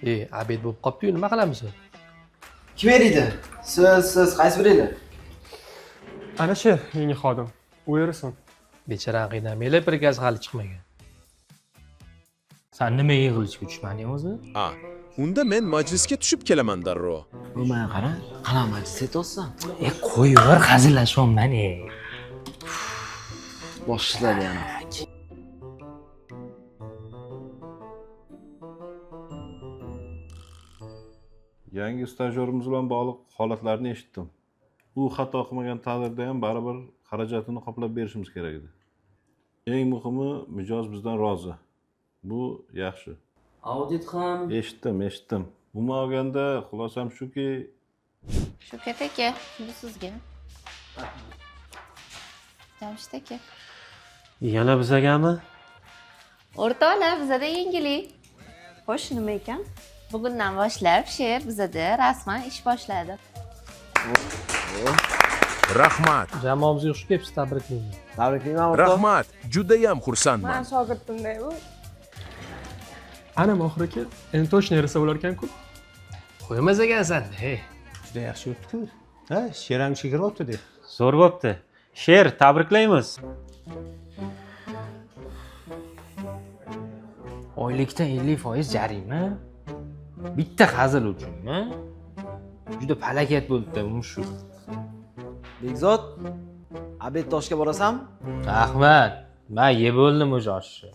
Obed bo'lib qolibdi-yu, nima qilamiz? Kim eriydi? Siz qaysi biringlar? Ana shu yangi xodim. U yerisin. Bechorani qiynamanglar, prikaz hali chiqmagan. Sen nimaga yig'ilishga tushmading o'zi? Ha, unda men majlisga tushib kelaman darrov. Bu men qara, qanaqa majlis etyapsan? Qo'yaver, hazillashyapman. Boshladi yana. Yangi stajyorimiz bilan bog'liq holatlarni eshitdim. U xato qilmagan taqdirda ham baribir xarajatini qoplab berishimiz kerak edi. Eng muhimi, mijoz bizdan rozi. Bu yaxshi. Audit ham Eshitdim. Umuman olganda xulosam shuki, Shukat aka, bu sizga. Jamshid aka. Yana bizagami? O'rtoqlar, bizada yangilik. Xo'sh, nima ekan? Bugundan boshlab she'r bizada rasman ish boshladi. Rahmat. Jamoamizga xush kelibsiz, tabriklayman. tabriklayman o'rtoq. Rahmat. Judayam xursandman. Men shogirdimda u. Ana mohiraka, endi точно yarasa bo'lar ekan-ku. Qo'ymas ekansan, hey. Juda yaxshi o'tdi-ku. Ha, she'r ham chigiryapti-da. Zo'r bo'pti. She'r tabriklaymiz. Oylikdan 50% jarima. Bitta hazil uchunmi? Juda falokat bo'ldi-da, shu. Bekzod, obed toshga borasan? Rahmat. Men yeb bo'ldim o'sha oshni.